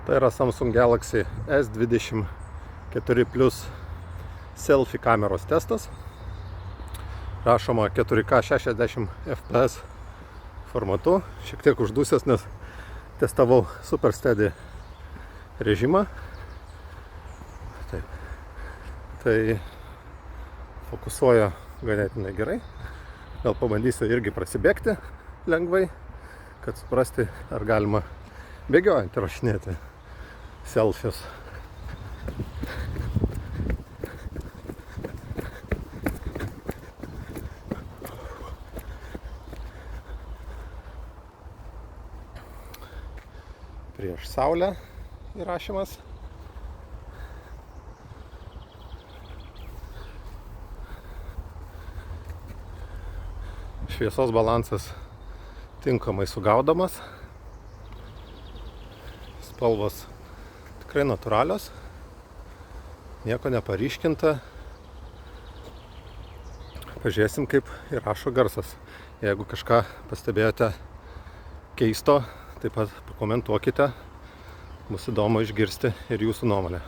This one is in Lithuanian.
Tai yra Samsung Galaxy S24 Plus selfie kameros testas. Rašoma 4K 60 fps formatu. Šiek tiek uždusęs, nes testavau Super Steady režimą. Tai fokusuoja ganėtinai gerai. Gal pabandysiu irgi prasibėgti lengvai, kad suprasti, ar galima bėgiojant įrašinėti selfies. Prieš saulę įrašymas. Šviesos balansas tinkamai sugaudomas. Spalvos tikrai natūralios. Nieko neparyškinta. Pažiūrėsim, kaip įrašo garsas. Jeigu kažką pastebėjote keisto, taip pat pakomentuokite. Bus įdomu išgirsti ir jūsų nuomonę.